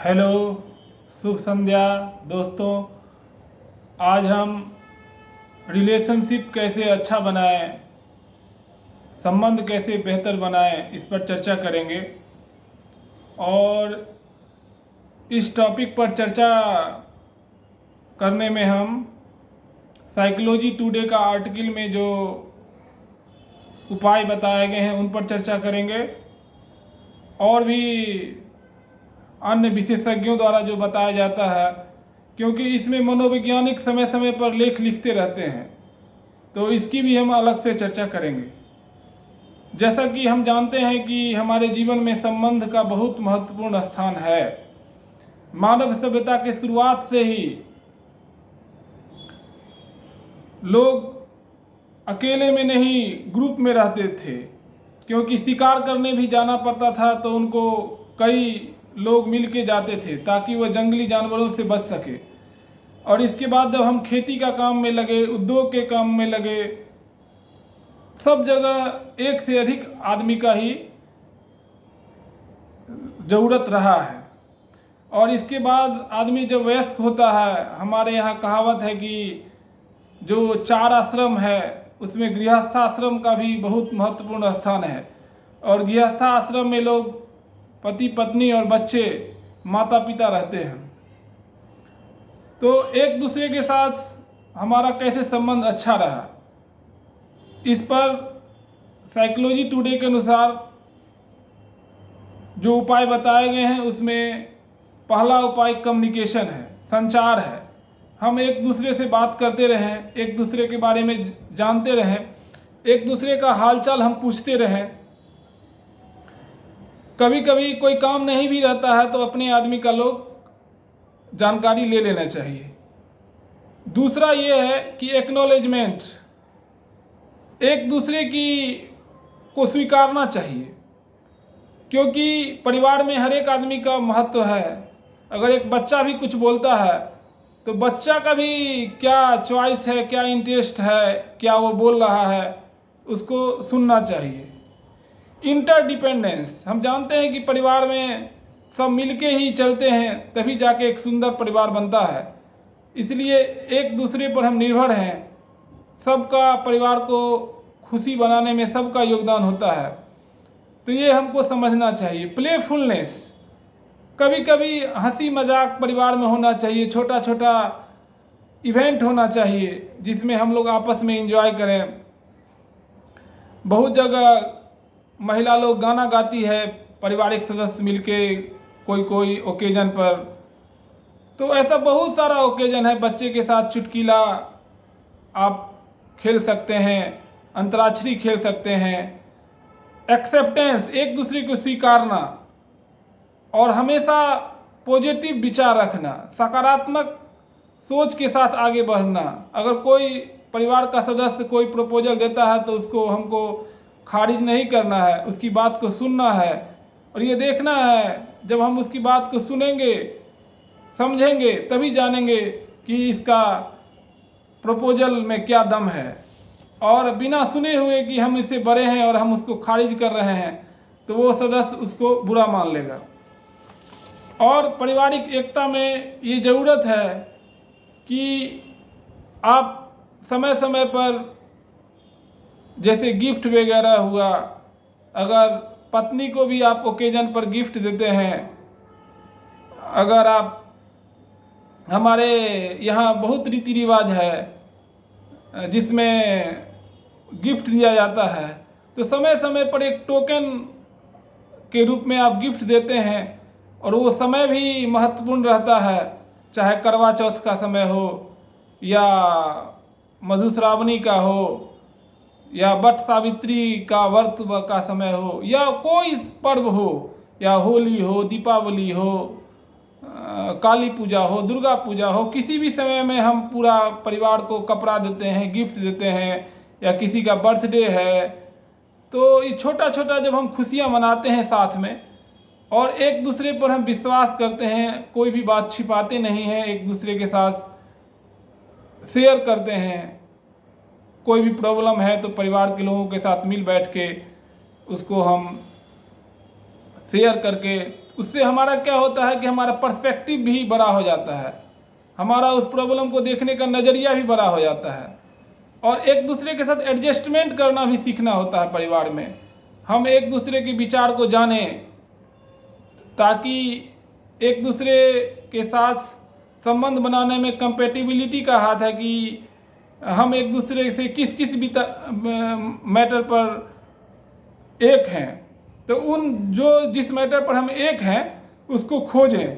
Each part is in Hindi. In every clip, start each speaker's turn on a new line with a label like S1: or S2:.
S1: हेलो, शुभ संध्या दोस्तों। आज हम रिलेशनशिप कैसे अच्छा बनाएं, संबंध कैसे बेहतर बनाएं, इस पर चर्चा करेंगे। और इस टॉपिक पर चर्चा करने में हम साइकोलॉजी टुडे का आर्टिकल में जो उपाय बताए गए हैं उन पर चर्चा करेंगे, और भी अन्य विशेषज्ञों द्वारा जो बताया जाता है, क्योंकि इसमें मनोवैज्ञानिक समय समय पर लेख लिखते रहते हैं, तो इसकी भी हम अलग से चर्चा करेंगे। जैसा कि हम जानते हैं कि हमारे जीवन में संबंध का बहुत महत्वपूर्ण स्थान है। मानव सभ्यता के शुरुआत से ही लोग अकेले में नहीं, ग्रुप में रहते थे, क्योंकि शिकार करने भी जाना पड़ता था तो उनको कई लोग मिल के जाते थे ताकि वह जंगली जानवरों से बच सके। और इसके बाद जब हम खेती का काम में लगे, उद्योग के काम में लगे, सब जगह एक से अधिक आदमी का ही ज़रूरत रहा है। और इसके बाद आदमी जब वयस्क होता है, हमारे यहाँ कहावत है कि जो 4 आश्रम है उसमें गृहस्थाश्रम का भी बहुत महत्वपूर्ण स्थान है। और गृहस्थाश्रम में लोग पति पत्नी और बच्चे, माता पिता रहते हैं। तो एक दूसरे के साथ हमारा कैसे संबंध अच्छा रहा, इस पर साइकोलॉजी टुडे के अनुसार जो उपाय बताए गए हैं उसमें पहला उपाय कम्युनिकेशन है, संचार है। हम एक दूसरे से बात करते रहें, एक दूसरे के बारे में जानते रहें, एक दूसरे का हालचाल हम पूछते रहें। कभी कभी कोई काम नहीं भी रहता है तो अपने आदमी का लोग जानकारी ले लेना चाहिए। दूसरा ये है कि एक्नॉलेजमेंट, एक दूसरे की को स्वीकारना चाहिए, क्योंकि परिवार में हर एक आदमी का महत्व है। अगर एक बच्चा भी कुछ बोलता है तो बच्चा का भी क्या चॉइस है, क्या इंटरेस्ट है, क्या वो बोल रहा है, उसको सुनना चाहिए। इंटरडिपेंडेंस, हम जानते हैं कि परिवार में सब मिलके ही चलते हैं तभी जाके एक सुंदर परिवार बनता है। इसलिए एक दूसरे पर हम निर्भर हैं। सबका परिवार को खुशी बनाने में सबका योगदान होता है, तो ये हमको समझना चाहिए। प्लेफुलनेस, कभी कभी हंसी मजाक परिवार में होना चाहिए, छोटा छोटा इवेंट होना चाहिए जिसमें हम लोग आपस में एंजॉय करें। बहुत जगह महिला लोग गाना गाती है, पारिवारिक सदस्य मिलके कोई कोई ओकेजन पर। तो ऐसा बहुत सारा ओकेजन है। बच्चे के साथ चुटकीला आप खेल सकते हैं, अंतराक्षरी खेल सकते हैं। एक्सेप्टेंस, एक दूसरे को स्वीकारना और हमेशा पॉजिटिव विचार रखना, सकारात्मक सोच के साथ आगे बढ़ना। अगर कोई परिवार का सदस्य कोई प्रपोजल देता है तो उसको हमको खारिज नहीं करना है, उसकी बात को सुनना है। और ये देखना है, जब हम उसकी बात को सुनेंगे, समझेंगे, तभी जानेंगे कि इसका प्रपोजल में क्या दम है। और बिना सुने हुए कि हम इससे बड़े हैं और हम उसको खारिज कर रहे हैं तो वो सदस्य उसको बुरा मान लेगा। और पारिवारिक एकता में ये ज़रूरत है कि आप समय समय पर, जैसे गिफ्ट वगैरह हुआ, अगर पत्नी को भी आप ओकेजन पर गिफ्ट देते हैं, अगर आप, हमारे यहाँ बहुत रीति रिवाज है जिसमें गिफ्ट दिया जाता है, तो समय समय पर एक टोकन के रूप में आप गिफ्ट देते हैं और वो समय भी महत्वपूर्ण रहता है। चाहे करवा चौथ का समय हो या मधुश्रावणी का हो या वट सावित्री का व्रत का समय हो या कोई पर्व हो, या होली हो, दीपावली हो, काली पूजा हो, दुर्गा पूजा हो, किसी भी समय में हम पूरा परिवार को कपड़ा देते हैं, गिफ्ट देते हैं, या किसी का बर्थडे है। तो ये छोटा छोटा जब हम खुशियाँ मनाते हैं साथ में और एक दूसरे पर हम विश्वास करते हैं, कोई भी बात छिपाते नहीं हैं, एक दूसरे के साथ शेयर करते हैं। कोई भी प्रॉब्लम है तो परिवार के लोगों के साथ मिल बैठ के उसको हम शेयर करके उससे हमारा क्या होता है कि हमारा पर्सपेक्टिव भी बड़ा हो जाता है, हमारा उस प्रॉब्लम को देखने का नज़रिया भी बड़ा हो जाता है। और एक दूसरे के साथ एडजस्टमेंट करना भी सीखना होता है परिवार में। हम एक दूसरे के विचार को जानें ताकि एक दूसरे के साथ संबंध बनाने में कंपेटिबिलिटी का हाथ है कि हम एक दूसरे से किस किस भी मैटर पर एक हैं, तो उन जिस मैटर पर हम एक हैं उसको खोजें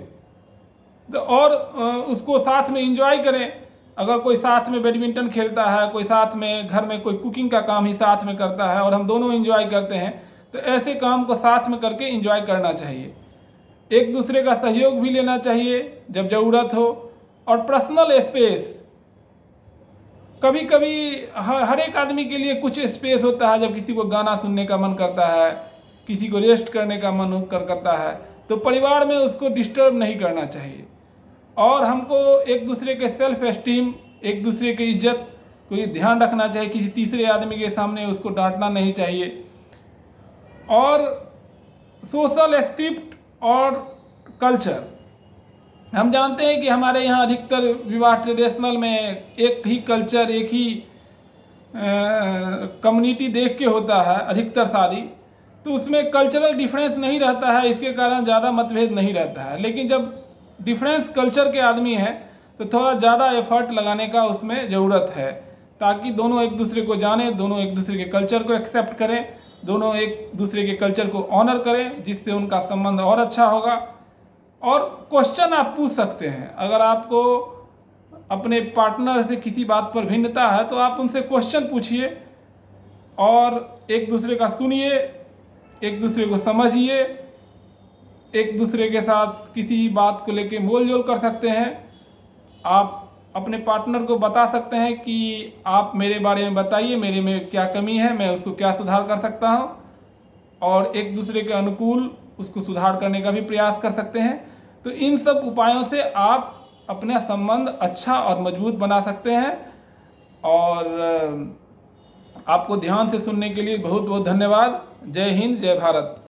S1: तो और उसको साथ में एंजॉय करें। अगर कोई साथ में बैडमिंटन खेलता है, कोई साथ में घर में कोई कुकिंग का काम ही साथ में करता है और हम दोनों एंजॉय करते हैं, तो ऐसे काम को साथ में करके एंजॉय करना चाहिए। एक दूसरे का सहयोग भी लेना चाहिए जब ज़रूरत हो। और पर्सनल स्पेस, कभी कभी हर एक आदमी के लिए कुछ स्पेस होता है। जब किसी को गाना सुनने का मन करता है, किसी को रेस्ट करने का मन करता है, तो परिवार में उसको डिस्टर्ब नहीं करना चाहिए। और हमको एक दूसरे के सेल्फ एस्टीम, एक दूसरे की इज्जत को ये ध्यान रखना चाहिए। किसी तीसरे आदमी के सामने उसको डांटना नहीं चाहिए। और सोशल स्क्रिप्ट और कल्चर, हम जानते हैं कि हमारे यहाँ अधिकतर विवाह ट्रेडिशनल में एक ही कल्चर, एक ही कम्युनिटी देख के होता है अधिकतर शादी, तो उसमें कल्चरल डिफरेंस नहीं रहता है, इसके कारण ज़्यादा मतभेद नहीं रहता है। लेकिन जब डिफरेंस कल्चर के आदमी हैं तो थोड़ा ज़्यादा एफर्ट लगाने का उसमें ज़रूरत है, ताकि दोनों एक दूसरे को जानें, दोनों एक दूसरे के कल्चर को एक्सेप्ट करें, दोनों एक दूसरे के कल्चर को ऑनर करें, जिससे उनका संबंध और अच्छा होगा। और क्वेश्चन आप पूछ सकते हैं, अगर आपको अपने पार्टनर से किसी बात पर भिन्नता है तो आप उनसे क्वेश्चन पूछिए और एक दूसरे का सुनिए, एक दूसरे को समझिए, एक दूसरे के साथ किसी बात को लेके मोल जोल कर सकते हैं। आप अपने पार्टनर को बता सकते हैं कि आप मेरे बारे में बताइए, मेरे में क्या कमी है, मैं उसको क्या सुधार कर सकता हूँ, और एक दूसरे के अनुकूल उसको सुधार करने का भी प्रयास कर सकते हैं। तो इन सब उपायों से आप अपना संबंध अच्छा और मजबूत बना सकते हैं। और आपको ध्यान से सुनने के लिए बहुत बहुत धन्यवाद। जय हिंद, जय भारत।